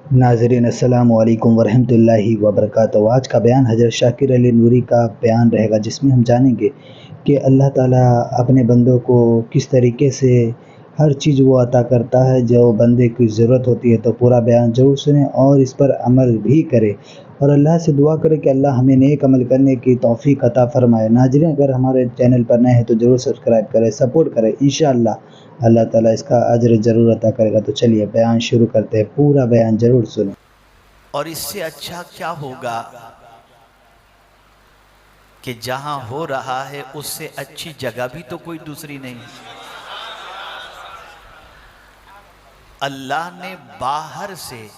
नाज़रीन अस्सलामु अलैकुम वरहमतुल्लाहि वबरकातुहू। आज का बयान हज़रत शाकिर अली नूरी का बयान रहेगा, जिसमें हम जानेंगे कि अल्लाह ताला अपने बंदों को किस तरीके से हर चीज़ वो अता करता है जो बंदे की ज़रूरत होती है। तो पूरा बयान ज़रूर सुनें और इस पर अमल भी करें और अल्लाह से दुआ करें कि अल्लाह हमें नेक अमल करने की तौफ़ीक अता फ़रमाए। नाज़रीन, अगर हमारे चैनल पर नए हैं तो ज़रूर सब्सक्राइब करें, सपोर्ट करें। इंशाअल्लाह अल्लाह ताला इसका अजर ज़रूर अता करेगा। तो चलिए बयान शुरू करते हैं, पूरा बयान ज़रूर सुनें। और इससे अच्छा क्या होगा कि जहां हो रहा है उससे अच्छी जगह भी तो कोई दूसरी नहीं। अल्लाह ने बाहर से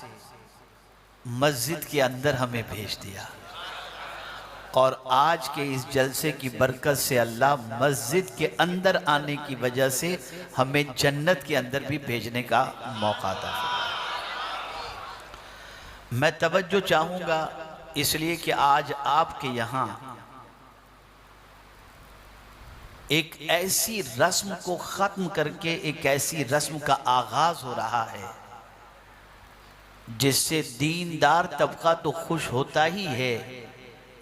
मस्जिद के अंदर हमें भेज दिया और आज के इस जलसे की बरकत से अल्लाह मस्जिद के अंदर आने की वजह से हमें जन्नत के अंदर भी भेजने का मौका था। मैं तवज्जो चाहूँगा इसलिए कि आज आपके यहाँ एक ऐसी रस्म को ख़त्म करके एक ऐसी रस्म का आगाज़ हो रहा है जिससे दीनदार तबका तो खुश होता ही है,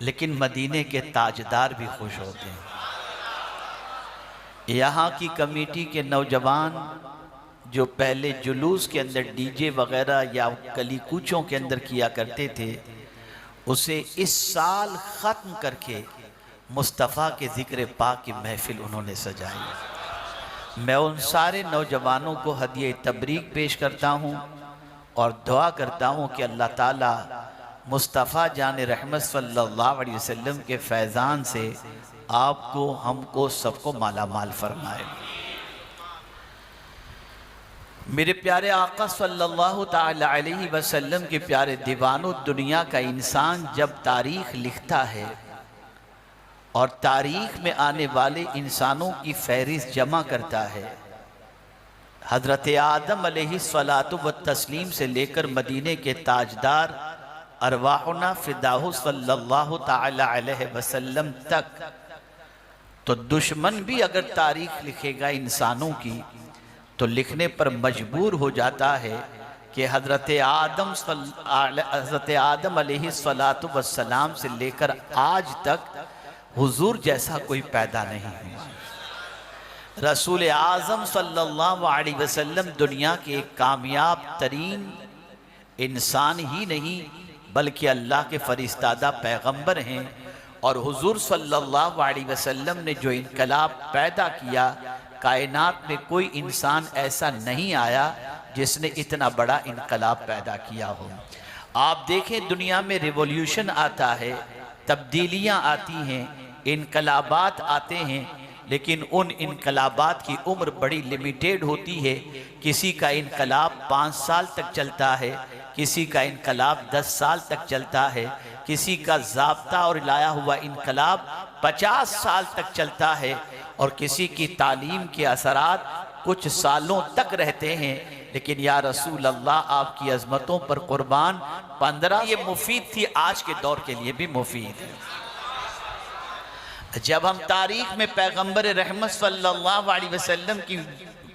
लेकिन मदीने के ताजदार भी खुश होते हैं। यहाँ की कमेटी के नौजवान जो पहले जुलूस के अंदर डीजे वगैरह या गली कूचों के अंदर किया करते थे, उसे इस साल ख़त्म करके मुस्तफ़ा के ज़िक्र पाक की महफ़िल उन्होंने सजाई। मैं उन सारे नौजवानों को हदिया तबरीक पेश करता हूँ और दुआ करता हूँ कि अल्लाह ताला मुस्तफ़ा जान रहमत सल्लल्लाहु अलैहि वसल्लम के फैज़ान से आपको, हमको, सबको माला माल फरमाए। मेरे प्यारे आका सल्लल्लाहु ताला अलैहि वसल्लम के प्यारे दीवानों, दुनिया का इंसान जब तारीख़ लिखता है और तारीख़ में आने वाले इंसानों की फहरिस्त जमा करता है, हज़रत आदम अलैहिस्सलातु व तस्लीम से लेकर मदीने के ताजदार अरवाहुना फ़िदाहु सल्लल्लाहु ताला अलैहि वसल्लम तक, तो दुश्मन भी अगर तारीख़ लिखेगा इंसानों की तो लिखने पर मजबूर हो जाता है कि हज़रत आदम अलैहिस्सलातु वस्सलाम से लेकर आज तक हुजूर जैसा कोई पैदा नहीं हुआ। रसूल आज़म सल्लल्लाहु अलैहि वसल्लम दुनिया के एक कामयाब तरीन इंसान ही नहीं बल्कि अल्लाह के फरिश्तादा पैगंबर हैं। और हुजूर सल्लल्लाहु अलैहि वसल्लम ने जो इनकलाब पैदा किया, कायनात में कोई इंसान ऐसा नहीं आया जिसने इतना बड़ा इनकलाब पैदा किया हो। आप देखें, दुनिया में रिवॉल्यूशन आता है, तब्दीलियाँ आती हैं, इनकलाबात आते हैं, लेकिन उन इनकलाबात की उम्र बड़ी लिमिटेड होती है। किसी का इनकलाब 5 साल तक चलता है, किसी का इनकलाब 10 साल तक चलता है, किसी का ज़ाब्ता और लाया हुआ इनकलाब 50 साल तक चलता है, और किसी की तालीम के असरात कुछ सालों तक रहते हैं। लेकिन या रसूल अल्लाह, आपकी अज़मतों पर कुर्बान, 15 ये मुफीद थी, आज के दौर के लिए भी मुफीद है। जब हम तारीख़ में पैगंबर रहमत सल्लल्लाहु अलैहि वसल्लम की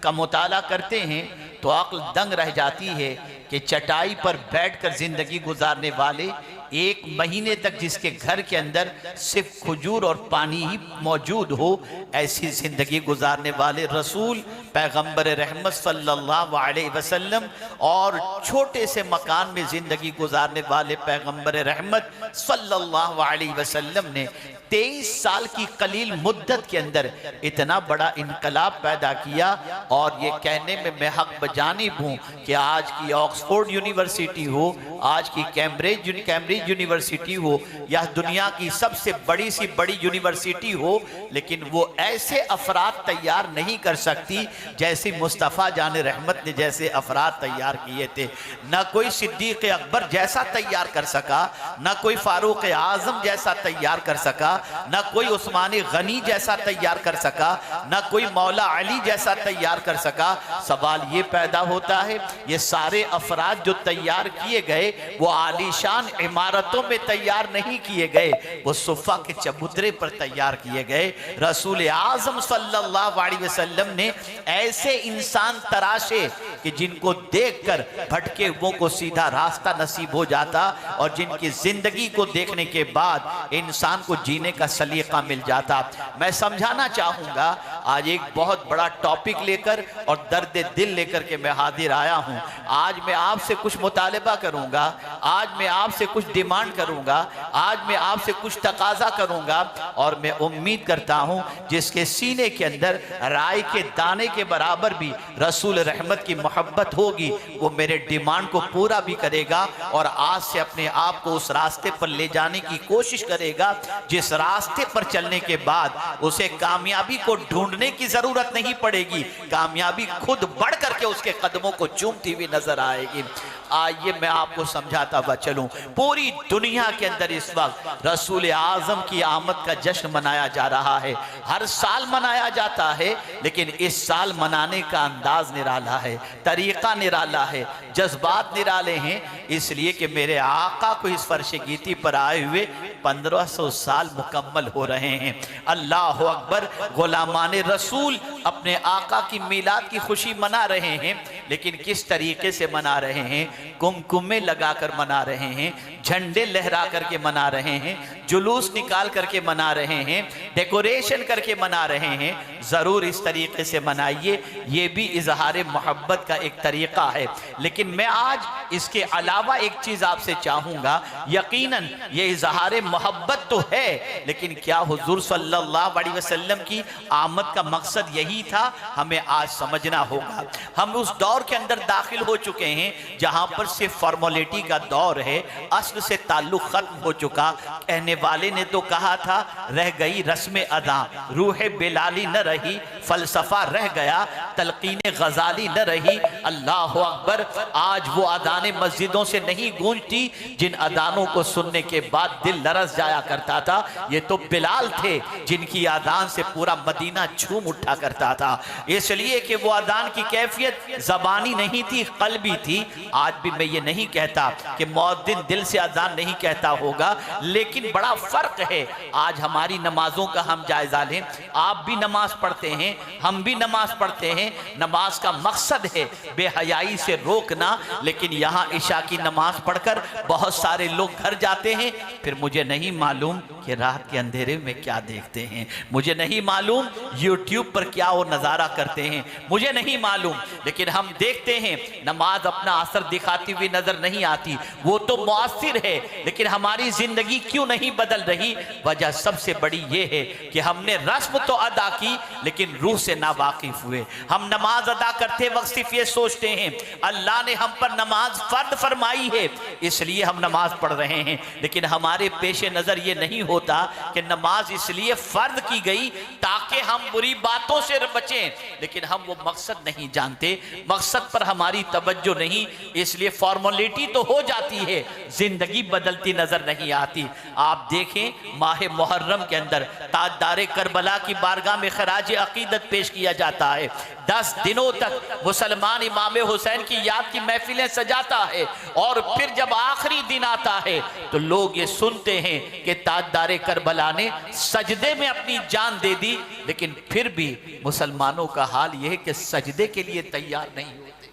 का मुताला करते हैं तो अक्ल दंग रह जाती है कि चटाई पर बैठकर ज़िंदगी गुजारने वाले, 1 महीने तक जिसके घर के अंदर सिर्फ खजूर और पानी ही मौजूद हो, ऐसी ज़िंदगी गुजारने वाले रसूल पैगंबर रहमत सल्लल्लाहु अलैहि वसल्लम, और छोटे से मकान में ज़िंदगी गुजारने वाले पैगंबर रहमत सल्लल्लाहु अलैहि वसल्लम ने 23 साल की कलील मुद्दत के अंदर इतना बड़ा इनकलाब पैदा किया। और ये कहने में मैं हक बजानिब हूँ कि आज की ऑक्सफोर्ड यूनिवर्सिटी हो, आज की कैम्ब्रिज यूनिवर्सिटी हो, या दुनिया की सबसे बड़ी सी बड़ी यूनिवर्सिटी हो, लेकिन वो ऐसे अफराद तैयार नहीं कर सकती जैसे मुस्तफ़ा जान रहमत ने जैसे अफराद तैयार किए थे। ना कोई सिद्दीक़ अकबर जैसा तैयार कर सका, ना कोई फारूक आज़म जैसा तैयार कर सका, ना कोई उस्मान गनी जैसा तैयार कर सका, ना कोई मौला अली जैसा तैयार कर सका। सवाल ये पैदा होता है, ये सारे अफराद जो तैयार किए गए वो आलीशान इमारतों में तैयार नहीं किए गए, वो सुफ़ा के चबूतरे पर तैयार किए गए। रसूल आज़म सल्लल्लाहु अलैहि वसल्लम ने ऐसे इंसान तराशे कि जिनको देखकर भटके हुओं को सीधा रास्ता नसीब हो जाता और जिनकी जिंदगी को देखने के बाद इंसान को जीने का सलीका मिल जाता। मैं समझाना चाहूंगा, आज एक बहुत बड़ा टॉपिक लेकर और दर्द दिल लेकर के मैं हाजिर आया हूं। आज मैं आपसे कुछ मुतालिबा करूंगा, आज मैं आपसे कुछ डिमांड करूंगा, आज मैं आपसे कुछ तकाजा करूंगा और मैं उम्मीद करता हूं जिसके सीने के अंदर राय के दाने के बराबर भी रसूल रहमत की मोहब्बत होगी, वो मेरे डिमांड को पूरा भी करेगा और आज से अपने आप को उस रास्ते पर ले जाने की कोशिश करेगा जिस रास्ते पर चलने के बाद उसे कामयाबी को ढूंढने की जरूरत नहीं पड़ेगी, कामयाबी खुद बढ़ करके उसके कदमों को चूमती हुई नजर आएगी। आइए मैं आपको समझाता हुआ चलूं। पूरी दुनिया के अंदर इस वक्त रसूल आजम की आमद का जश्न मनाया जा रहा है। हर साल मनाया जाता है, लेकिन इस साल मनाने का अंदाज निराला है, तरीका निराला है, जज्बात निराले हैं, इसलिए कि मेरे आका को इस फर्श गीती पर आए हुए 1500 साल मुकम्मल हो रहे हैं। अल्लाह अकबर। गुलामान रसूल अपने आका की मीलाद की खुशी मना रहे हैं, लेकिन किस तरीके से मना रहे हैं? कुमकुमे लगाकर मना रहे हैं, झंडे लहरा करके मना रहे हैं, जुलूस निकाल करके मना रहे हैं, डेकोरेशन करके मना रहे हैं। जरूर इस तरीके से मनाइए, ये भी इजहार मोहब्बत का एक तरीका है। लेकिन मैं आज इसके अलावा एक चीज आपसे चाहूंगा। यकीनन ये इजहार मोहब्बत तो है, लेकिन क्या हुजूर सल्लल्लाहु अलैहि वसल्लम की आमद का मकसद यही था? हमें आज समझना होगा। हम उस दौर के अंदर दाखिल हो चुके हैं जहां पर सिर्फ फॉर्मेलिटी का दौर है, असल से ताल्लुक खत्म हो चुका। कहने वाले ने तो कहा था, रह गई रस्म अदा, रूह बेलाली न रही, फलसफा रह गया, तलकीन गजाली न रही। अल्लाह अकबर। आज वो अदाने मस्जिदों से नहीं गूंजती जिन अदानों को सुनने के बाद दिल लरस जाया करता था। ये तो बिलाल थे जिनकी अदान से पूरा मदीना झूम उठा करता था, इसलिए कि वो अदान की कैफियत जबानी नहीं थी, कल्बी थी। आज भी मैं ये नहीं कहता कि मुअद्दिन दिल से अजान नहीं कहता होगा, लेकिन बड़ा फर्क है। आज हमारी नमाजों का हम जायजा लें। आप भी नमाज पढ़ते हैं, हम भी नमाज पढ़ते हैं। नमाज का मकसद है बेहयाई से रोकना, लेकिन यहाँ इशा की नमाज पढ़कर बहुत सारे लोग घर जाते हैं, फिर मुझे नहीं मालूम कि रात के अंधेरे में क्या देखते हैं, मुझे नहीं मालूम यूट्यूब पर क्या वो नज़ारा करते हैं, मुझे नहीं मालूम। लेकिन हम देखते हैं नमाज अपना असर दिखाती हुई नजर नहीं आती। वो तो मुअस्सिर है, लेकिन हमारी जिंदगी क्यों नहीं बदल रही? वजह सबसे बड़ी ये है कि हमने रस्म तो अदा की, लेकिन रूह से ना वाकिफ हुए। हम नमाज अदा करते वक्त सिर्फ ये सोचते हैं अल्लाह ने हम पर नमाज फर्द फरमाई है, इसलिए हम नमाज पढ़ रहे हैं, लेकिन हमारे पेश नजर ये नहीं होता कि नमाज इसलिए फर्द की गई ताकि हम बुरी बातों से बचें, लेकिन हम वो मकसद नहीं जानते, मकसद पर हमारी तवज्जो नहीं, इसलिए फॉर्मेलिटी तो हो जाती है, जिंदगी बदलती नजर नहीं आती। आप देखें माह मुहर्रम के अंदर ताजदारे करबला की बारगाह में खराज अकीदत पेश किया जाता है। 10 दिनों तक मुसलमान इमाम हुसैन की याद की महफिलें सजाता है, और फिर जब आखिरी दिन आता है तो लोग ये सुनते हैं कि ताजदारे करबला ने सजदे में अपनी जान दे दी, लेकिन फिर भी मुसलमानों का हाल यह है कि सजदे के लिए तैयार नहीं होते,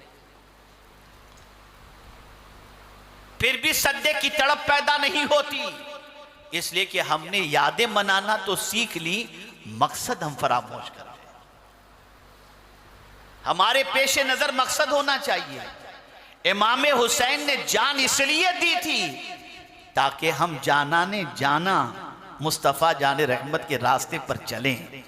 फिर भी सजदे की तड़प पैदा नहीं होती, इसलिए कि हमने यादें मनाना तो सीख ली, मकसद हम फरामोश कर रहे हैं। हमारे पेशे नजर मकसद होना चाहिए। इमाम हुसैन ने जान इसलिए दी थी ताकि हम जाना मुस्तफ़ा जाने रहमत के रास्ते पर चलें,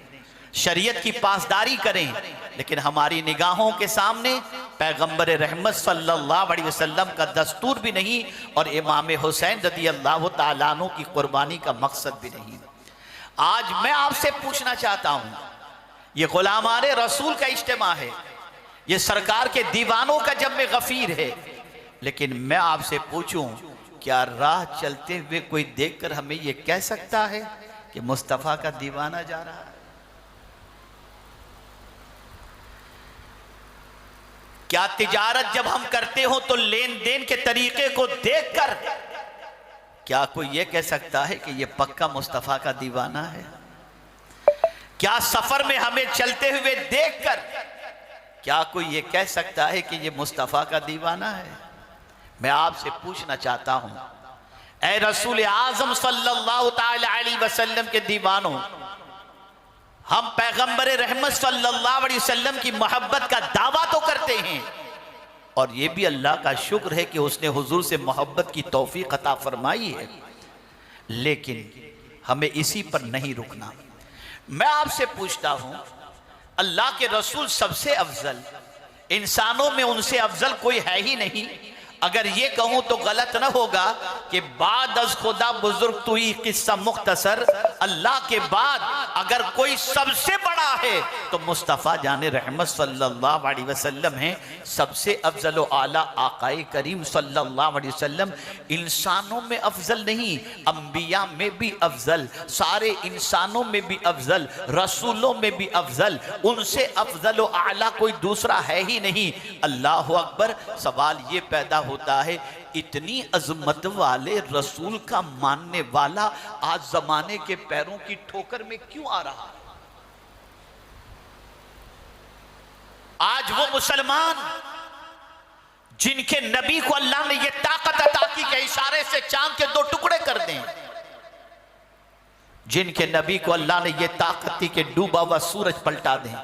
शरीयत की पासदारी करें, लेकिन हमारी निगाहों के सामने पैगंबर रहमत सल्लल्लाहु अलैहि वसल्लम का दस्तूर भी नहीं और इमाम हुसैन रज़ियल्लाहु ताला अन्हु की कुर्बानी का मकसद भी नहीं। आज मैं आपसे पूछना चाहता हूं, ये गुलामाने रसूल का इज्तिमा है, ये सरकार के दीवानों का जम्मे गफीर है, लेकिन मैं आपसे पूछूं, क्या राह चलते हुए कोई देखकर हमें ये कह सकता है कि मुस्तफ़ा का दीवाना जा रहा है? क्या तिजारत जब हम करते हो तो लेन देन के तरीके को देखकर क्या कोई ये कह सकता है कि ये पक्का मुस्तफ़ा का दीवाना है? क्या सफर में हमें चलते हुए देखकर क्या कोई ये कह सकता है कि ये मुस्तफ़ा का दीवाना है? मैं आपसे पूछना चाहता हूं, ऐ रसूल आज़म सल्लल्लाहु ताला अलैहि वसल्लम के दीवानों, हम पैगंबर रहमत सल्लल्लाहु अलैहि वसल्लम की मोहब्बत का दावा तो करते हैं, और ये भी अल्लाह का शुक्र है कि उसने हुजूर से मोहब्बत की तौफीक अता फरमाई है, लेकिन हमें इसी पर नहीं रुकना। मैं आपसे पूछता हूं, अल्लाह के रसूल सबसे अफजल, इंसानों में उनसे अफजल कोई है ही नहीं। अगर ये कहूं तो गलत ना होगा कि बाद अज खुदा बुजुर्ग तू ही किस्सा मुख्तसर, अल्लाह के बाद अगर कोई सबसे बड़ा है तो मुस्तफ़ा जाने रहमत सल्लल्लाहु अलैहि वसल्लम हैं। सबसे अफजल व आला आकाए करीम सल्लल्लाहु अलैहि वसल्लम इंसानों में अफजल नहीं, अंबिया में भी अफजल, सारे इंसानों में भी अफजल, रसूलों में भी अफजल, उनसे अफजल व आला कोई दूसरा है ही नहीं। अल्लाह अकबर। सवाल ये पैदा होता है, इतनी अजमत वाले रसूल का मानने वाला आज जमाने के पैरों की ठोकर में क्यों आ रहा है? आज वो मुसलमान जिनके नबी को अल्लाह ने यह ताकत अता की कि इशारे से चांद के 2 टुकड़े कर दें, जिनके नबी को अल्लाह ने यह ताकत दी कि डूबा हुआ सूरज पलटा दें,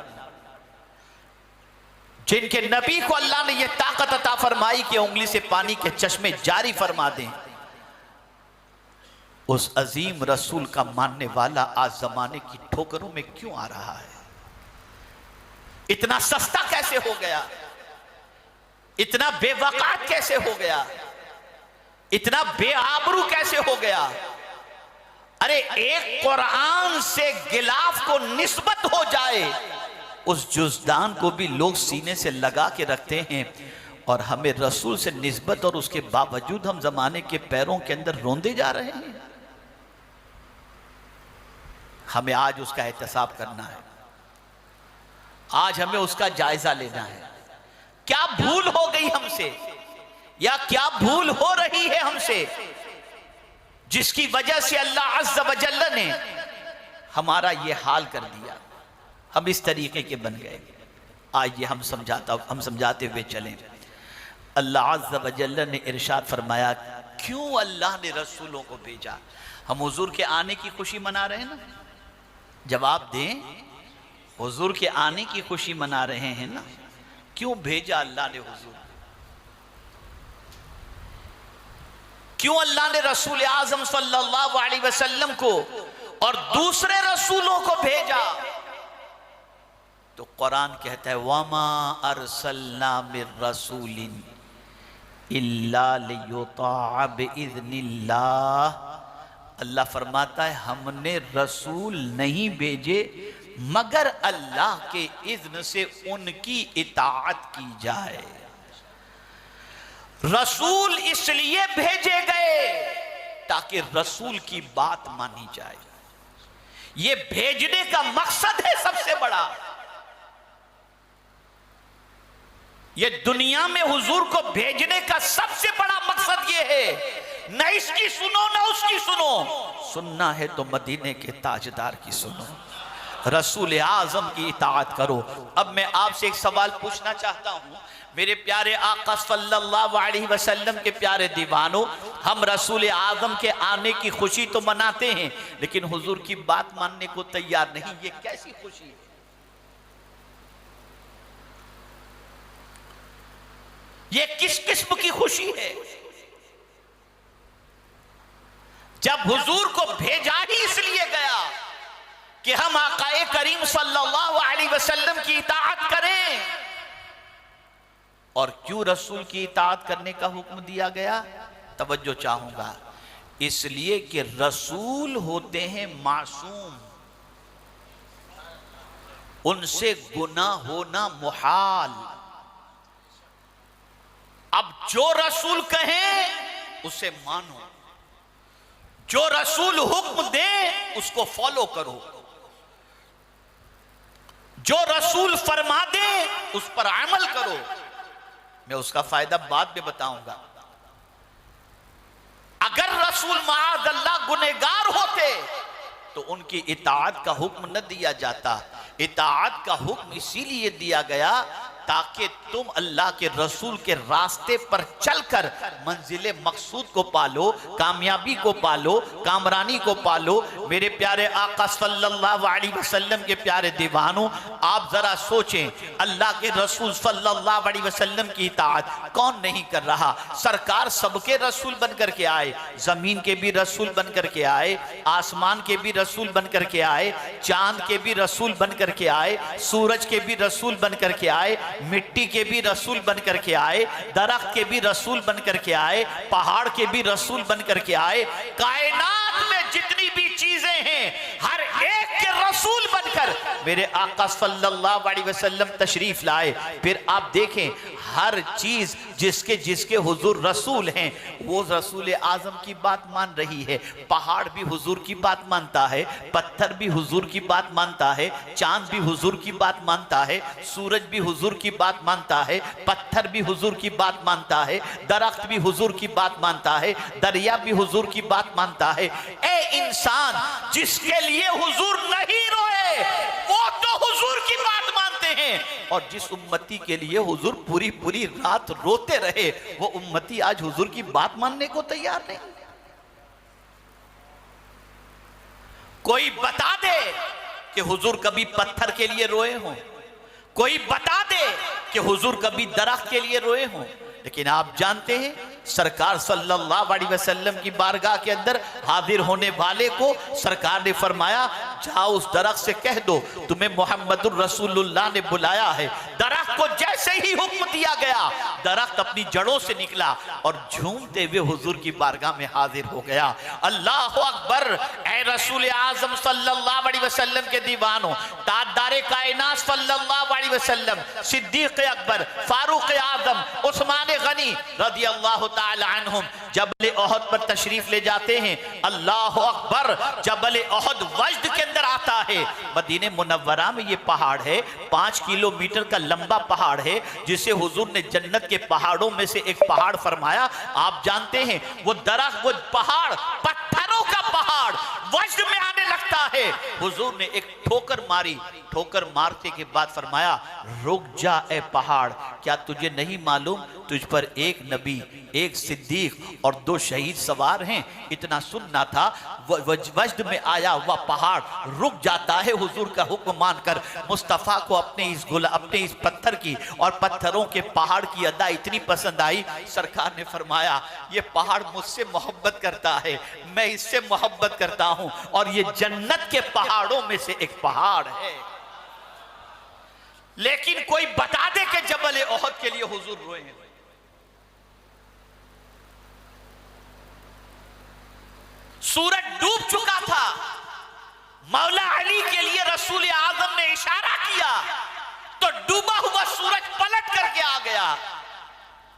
जिनके नबी को अल्लाह ने यह ताकत अता फरमाई कि उंगली से पानी के चश्मे जारी फरमा दें, उस अजीम रसूल का मानने वाला आज जमाने की ठोकरों में क्यों आ रहा है? इतना सस्ता कैसे हो गया? इतना बेवकात कैसे हो गया? इतना बेआबरू कैसे हो गया? अरे एक कुरान से गिलाफ को निस्बत हो जाए, उस जुज़दान को भी लोग सीने से लगा के रखते हैं, और हमें रसूल से निस्बत, और उसके बावजूद हम जमाने के पैरों के अंदर रोंदे जा रहे हैं। हमें आज उसका एहतसाब करना है, आज हमें उसका जायजा लेना है। क्या भूल हो गई हमसे, या क्या भूल हो रही है हमसे, जिसकी वजह से अल्लाह अज़्ज़ व जल्ल ने हमारा ये हाल कर दिया, हम इस तरीके के बन गए। आइए हम समझाते हुए चलें। अल्लाह अज़्ज़ व जल्ल ने इरशाद फरमाया, क्यों अल्लाह ने रसूलों को भेजा? हम हुजूर के आने की खुशी मना रहे हैं ना, जवाब दें। हुजूर के आने की खुशी मना रहे हैं ना, क्यों भेजा अल्लाह ने हुजूर? क्यों अल्लाह ने रसूल आज़म सल्लल्लाहु अलैहि वसल्लम को और दूसरे रसूलों को भेजा? तो कुरान कहता है, वमा अरसलना मिर रसूलिन इल्ला लियुताअ बिइज़्निल्लाह। अल्लाह फरमाता है, हमने रसूल नहीं भेजे मगर अल्लाह के इज़्न से उनकी इताअत की जाए। रसूल इसलिए भेजे गए ताकि रसूल की बात मानी जाए। ये भेजने का मकसद है सबसे बड़ा। ये दुनिया में हुजूर को भेजने का सबसे बड़ा मकसद ये है, न इसकी सुनो न उसकी सुनो, सुनना है तो मदीने के ताजदार की सुनो, रसूल आज़म की इताअत करो। अब मैं आपसे एक सवाल पूछना चाहता हूं, मेरे प्यारे आका सल्लल्लाहु अलैहि वसल्लम के प्यारे दीवानों, हम रसूल आज़म के आने की खुशी तो मनाते हैं, लेकिन हुजूर की बात मानने को तैयार नहीं। ये कैसी खुशी है? ये किस किस्म की खुशी है? जब हुजूर को भेजा ही इसलिए गया कि हम आकाए करीम सल्लल्लाहु अलैहि वसल्लम की इताअत करें। और क्यों रसूल की इताअत करने का हुक्म दिया गया? तवज्जो चाहूंगा, इसलिए कि रसूल होते हैं मासूम, उनसे गुनाह होना मुहाल। अब जो रसूल कहें उसे मानो, जो रसूल हुक्म दे उसको फॉलो करो, जो रसूल फरमा दे उस पर अमल करो। मैं उसका फायदा बाद में बताऊंगा। अगर रसूल माअज़ल्लाह गुनहगार होते तो उनकी इताअत का हुक्म न दिया जाता। इताअत का हुक्म इसीलिए दिया गया ताकि तुम अल्लाह के रसूल के रास्ते पर चलकर मंजिले मकसूद को पालो, कामयाबी को पालो, कामरानी को पालो। मेरे प्यारे आका सल्लल्लाहु अलैहि वसल्लम के प्यारे दीवानों, आप जरा सोचें, अल्लाह के रसूल सल्लल्लाहु अलैहि वसल्लम की इताअत कौन नहीं कर रहा। सरकार सबके रसूल बनकर के आए, जमीन के भी रसूल बनकर के आए, आसमान के भी रसूल बनकर के आए, चांद के भी रसूल बनकर के आए, सूरज के भी रसूल बनकर के आए, मिट्टी के भी रसूल बनकर के आए, दरख्त के भी रसूल बनकर के आए, पहाड़ के भी रसूल बनकर के आए। कायनात में जितनी भी चीजें हैं हर एक के रसूल बनकर मेरे आका सल्लल्लाहु अलैहि वसल्लम तशरीफ लाए। फिर आप देखें, हर चीज जिसके जिसके हुजूर रसूल हैं वो रसूल आजम की बात मान रही है। पहाड़ भी हुजूर की बात मानता है, पत्थर भी हुजूर की बात मानता है, चांद भी हुजूर की बात मानता है, सूरज भी हुजूर की बात मानता है, पत्थर भी हुजूर की बात मानता है, दरख्त भी हुजूर की बात मानता है, दरिया भी हुजूर की बात मानता है। ए इंसान, जिसके लिए हुजूर नहीं रोए वो तो हुजूर की बात मानते हैं, और जिस उम्मती के लिए हुजूर पूरी पूरी रात रोते रहे वो उम्मती आज हुजूर की बात मानने को तैयार नहीं। कोई बता दे कि हुजूर कभी पत्थर के लिए रोए हों, कोई बता दे कि हुजूर कभी दरख्त के लिए रोए हों। लेकिन आप जानते हैं, सरकार सल्लल्लाहु अलैहि वसल्लम की बारगाह के अंदर हाजिर होने वाले को सरकार ने फरमाया, जाओ उस दरख्त से कह दो तुम्हें मोहम्मदुर रसूलुल्लाह ने बुलाया है। दरख्त को जैसे ही हुक्म दिया गया, दरख्त अपनी जड़ों से निकला और झूमते हुए हुजूर की बारगाह में हाजिर हो गया। अल्लाह अकबर। ए रसूल आजम सल्लल्लाहु अलैहि वसल्लम के दीवानों, ताजदारे कायनात सल्लल्लाहु अलैहि वसल्लम, सिद्दीक अकबर, फारूक आजम, उस्मान गनी रदियल्लाहु ताला अन्हुम जबल ओहद पर तशरीफ ले जाते हैं। अल्लाह अकबर। जबल ओहद वज्द के अंदर आता है। मदीने मुनव्वरा में ये पहाड़ है, 5 किलोमीटर का लंबा पहाड़ है, जिसे हुजूर ने जन्नत के पहाड़ों में से एक पहाड़ फरमाया। आप जानते हैं वो दरख्त, वो पहाड़, पत्थरों का पहाड़ वज्द में आने लगता है। हुजूर ने एक ठोकर मारी, ठोकर मारते के बाद फरमाया, रुक जा ए पहाड़, क्या तुझे नहीं मालूम तुझ पर एक नबी, एक सिद्दीक और 2 शहीद सवार हैं। इतना सुनना था। वज्द में आया हुआ पहाड़ रुक जाता है हुजूर का हुक्म मानकर। मुस्तफ़ा को अपने इस पत्थर की और पत्थरों के पहाड़ की अदा इतनी पसंद आई, सरकार ने फरमाया, ये पहाड़ मुझसे मोहब्बत करता है, मैं इससे मोहब्बत करता हूं, और ये जन्नत के पहाड़ों में से एक पहाड़ है। लेकिन कोई बता दे कि जबल ओहद के लिए हुजूर रोए हैं। सूरज डूब चुका था, मौला अली के लिए रसूल आजम ने इशारा किया तो डूबा हुआ सूरज पलट करके आ गया।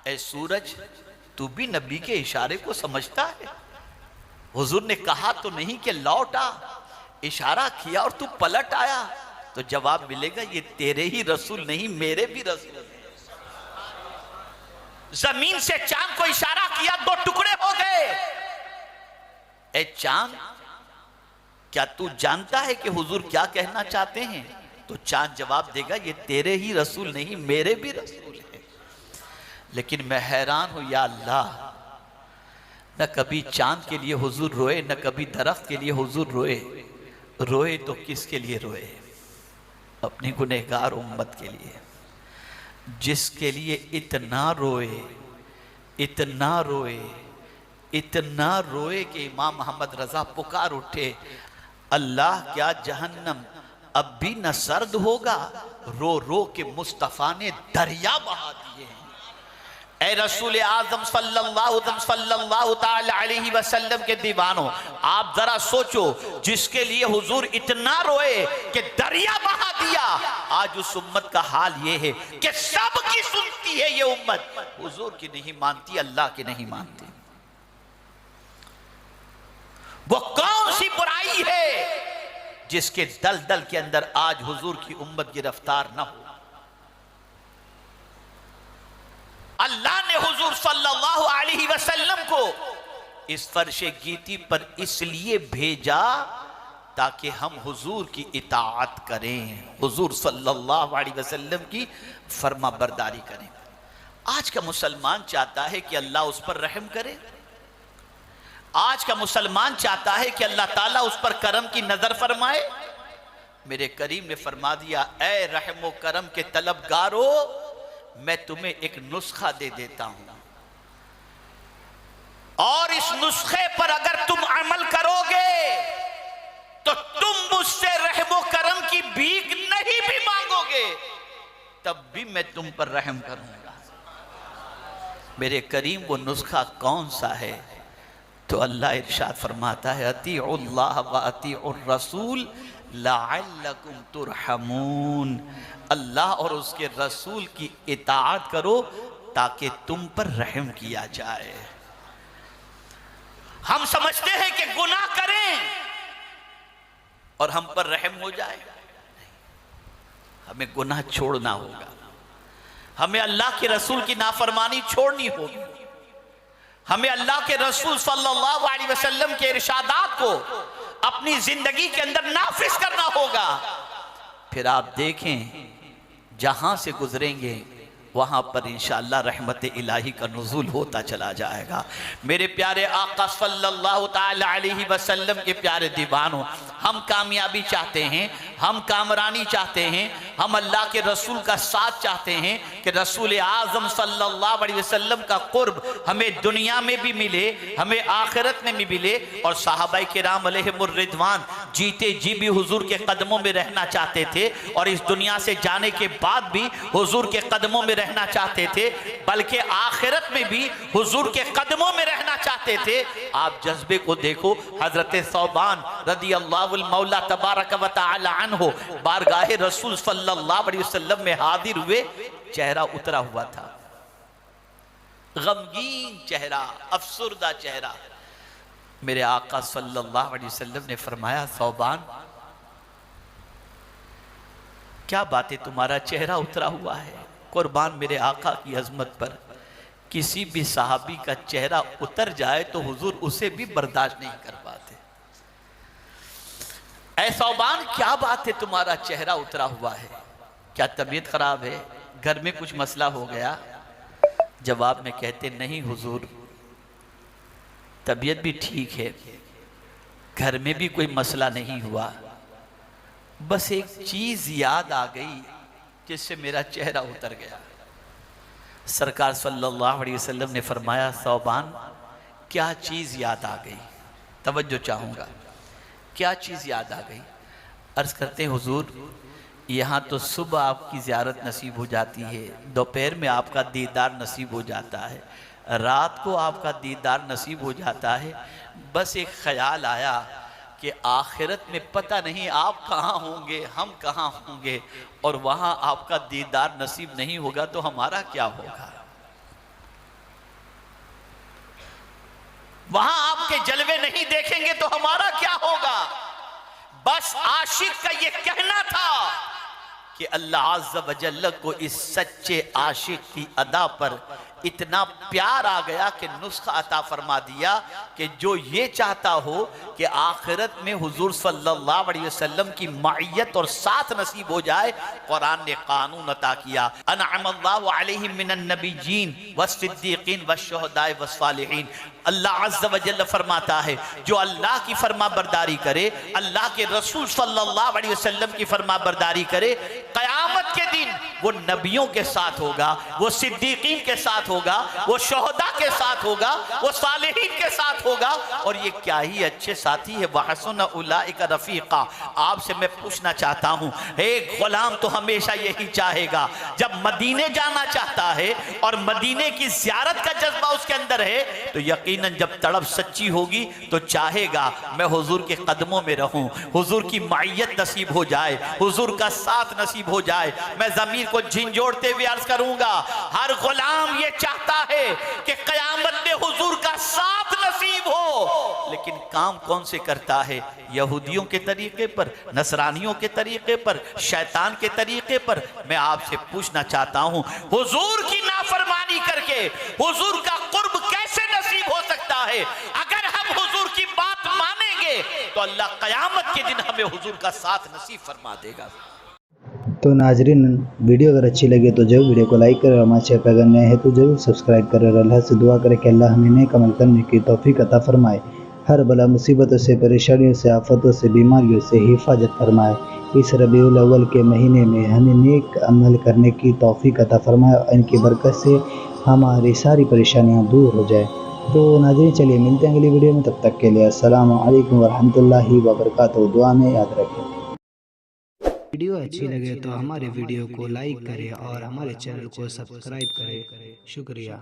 ए सूरज, तू भी नबी के इशारे को समझता है? हुजूर ने कहा तो नहीं कि लौट आ, इशारा किया और तू पलट आया, तो जवाब मिलेगा ये तेरे ही रसूल नहीं मेरे भी रसूल। जमीन से चांद को इशारा किया, 2 टुकड़े हो गए। ए चांद, क्या तू जानता है कि हुजूर क्या कहना चाहते हैं? तो चांद जवाब देगा, ये तेरे ही रसूल नहीं मेरे भी रसूल है। लेकिन मैं हैरान हूं, या अल्लाह, न कभी चांद के लिए हुजूर रोए, न कभी दरख्त के लिए हुजूर रोए। रोए तो किसके लिए रोए? अपनी गुनहगार उम्मत के लिए, जिसके लिए इतना रोए, इतना रोए, इतना रोए कि इमाम मोहम्मद रजा पुकार उठे, अल्लाह क्या जहन्नम अब भी न सर्द होगा? रो रो के मुस्तफ़ा ने दरिया बहा दिए हैं। ए रसूल आजम सल्लल्लाहु ताला अलैहि वसल्लम के दीवानों, आप जरा सोचो, जिसके लिए हुजूर इतना रोए कि दरिया बहा दिया, आज उस उम्मत का हाल ये है कि सबकी सुनती है ये उम्मत, हुजूर की नहीं मानती, अल्लाह की नहीं मानती। वो कौन सी बुराई है जिसके दलदल के अंदर आज हुजूर की उम्मत गिरफ्तार न हो? अल्लाह ने हुजूर सल्लल्लाहु अलैहि वसल्लम को इस फर्शे गीती पर इसलिए भेजा ताकि हम हुजूर की इताअत करें, हुजूर सल्लल्लाहु अलैहि वसल्लम की फर्मा बरदारी करें। आज का मुसलमान चाहता है कि अल्लाह उस पर रहम करे। आज का मुसलमान चाहता है कि अल्लाह ताला उस पर करम की नजर फरमाए। मेरे करीम ने फरमा दिया, ऐ रहमो करम के तलबगारो, मैं तुम्हें एक नुस्खा दे देता हूं, और इस नुस्खे पर अगर तुम अमल करोगे तो तुम मुझसे रहमो करम की भीख नहीं भी मांगोगे, तब भी मैं तुम पर रहम करूंगा। मेरे करीम वो नुस्खा कौन सा है? तो अल्लाह इरशाद फरमाता है, अतीउल्लाह व अतीउर रसूल लअल्लकुम तुरहमून। अल्लाह और उसके रसूल की इताअत करो ताकि तुम पर रहम किया जाए। हम समझते हैं कि गुनाह करें और हम पर रहम हो जाए। हमें गुनाह छोड़ना होगा, हमें अल्लाह के रसूल की नाफरमानी छोड़नी होगी, हमें अल्लाह के रसूल सल्लल्लाहु अलैहि वसल्लम के इरशादात को अपनी जिंदगी के अंदर नाफिज करना होगा। फिर आप देखें, जहां से गुजरेंगे वहां पर इंशाअल्लाह रहमत इलाही का नुज़ूल होता चला जाएगा। मेरे प्यारे आका सल्लल्लाहु ताला अलैहि वसल्लम के प्यारे दीवानों, हम कामयाबी चाहते हैं, हम कामरानी चाहते हैं, हम अल्लाह के रसूल का साथ चाहते हैं कि रसूल आज़म सल्लल्लाहु अलैहि वसल्लम का कुर्ब हमें दुनिया में भी मिले, हमें आखिरत में भी मिले। और सहाबाए किराम अलैहिमुर रिदवान जीते जी भी हुजूर के कदमों में रहना चाहते थे, और इस दुनिया से जाने के बाद भी हुजूर के कदमों में रहना चाहते थे, बल्कि आखिरत में भी हुजूर के कदमों में रहना चाहते थे। आप जज्बे को देखो, हजरत सौबान रदी अल्लाहुल मौला तबारक व तआला अन्हु बारगाहे रसूल सल्लल्लाहु अलैहि वसल्लम में हाजिर हुए, चेहरा उतरा हुआ था, गमगीन चेहरा, अफसुर्दा चेहरा। मेरे आका सल्लल्लाहु अलैहि वसल्लम ने फरमाया, सौबान क्या बात है, तुम्हारा चेहरा उतरा हुआ है? कुर्बान मेरे आका की अजमत पर, किसी भी सहाबी का चेहरा उतर जाए तो हुजूर उसे भी बर्दाश्त नहीं कर पाते। ऐ सौबान क्या बात है, तुम्हारा चेहरा उतरा हुआ है? क्या तबीयत खराब है? घर में कुछ मसला हो गया? जवाब में कहते, नहीं हुजूर, तबीयत भी ठीक है, घर में भी कोई मसला नहीं हुआ, बस एक चीज याद आ गई जिससे मेरा चेहरा उतर गया। सरकार सल्लल्लाहु अलैहि वसल्लम ने फरमाया, सौबान क्या चीज याद आ गई? तवज्जो चाहूंगा, क्या चीज याद आ गई? अर्ज करते हैं, हुजूर यहाँ तो सुबह आपकी ज़ियारत नसीब हो जाती है, दोपहर में आपका दीदार नसीब हो जाता है, रात को आपका दीदार नसीब हो जाता है, बस एक ख्याल आया कि आखिरत में पता नहीं आप कहाँ होंगे, हम कहाँ होंगे, और वहाँ आपका दीदार नसीब नहीं होगा तो हमारा क्या होगा? वहाँ आपके जलवे नहीं देखेंगे तो हमारा क्या होगा? बस आशिक का ये कहना था कि अल्लाह अज़्ज़ व जल्ल को इस सच्चे आशिक की अदा पर इतना प्यार आ गया कि नुस्खा अता फरमा दिया कि जो ये चाहता हो कि आखिरत में हुजूर सल्लल्लाहु अलैहि वसल्लम की माइयत और साथ नसीब हो जाए, कुरान ने कानून अता किया, अनअमल्लाहु अलैहिम मिनन नबिय्यीन वस्सिद्दीकीन वश्शुहदाए वस्सालिहीन। अल्लाह अज़्ज़ व जल्ल फरमाता है, जो अल्लाह की फरमा बरदारी करे, अल्लाह के रसूल सल्लल्लाहु अलैहि वसल्लम की फरमा बरदारी करे, क़यामत के दिन वो नबियों के साथ होगा, वो सिद्दीकीन के साथ होगा, वो शोहदा के साथ होगा, वो सालिहीन के साथ होगा। और ये क्या ही अच्छे साथी है, वहसुन उलाइका रफीका। आपसे मैं पूछना चाहता हूँ, एक गुलाम तो हमेशा यही चाहेगा, जब मदीने जाना चाहता है और मदीने की ज़ियारत का जज्बा उसके अंदर है, तो यकीनन जब तड़प सच्ची होगी तो चाहेगा मैं हुजूर के कदमों में रहूं, हुजूर की माइयत नसीब हो जाए, हुजूर का साथ नसीब हो जाए। मैं ज़मीर को झिंझोड़ते हुए अर्ज करूंगा, हर गुलाम ये चाहता है कि क़यामत में हुजूर का साथ नसीब हो, लेकिन काम कौन से करता है? यहूदियों के तरीके पर, नसरानियों के तरीके पर, शैतान के तरीके पर। मैं आपसे पूछना चाहता हूं, हुजूर की नाफरमानी करके हुजूर का कुर्ब कैसे नसीब हो सकता है? अगर हम हुजूर की बात मानेंगे तो तो अल्लाह क़यामत के दिन हमें हुजूर का साथ नसीब फरमा देगा। तो नाजरीन, वीडियो अगर अच्छी लगे तो जरूर वीडियो को लाइक करें और हमारे चैनल पर अगर नए हैं तो जरूर सब्सक्राइब करें और अल्लाह से दुआ करें कि अल्लाह हमें नेक अमल करने की तौफीक अता फरमाए, हर बला मुसीबतों से, परेशानियों से, आफतों से, बीमारियों से हिफाजत फरमाए। इस रबीउल अव्वल के महीने में हमें नेक अमल करने की तौफीक अता फरमाए और इनकी बरकत से हमारी सारी परेशानियाँ दूर हो जाए। तो नाज़रीन, चलिए मिलते हैं अगली वीडियो में, तब तक के लिए अस्सलामु अलैकुम वरहमतुल्लाहि वबरकातुहू। दुआ में याद रखें। वीडियो अच्छी लगे तो हमारे वीडियो को लाइक करें और हमारे चैनल को सब्सक्राइब करें। शुक्रिया।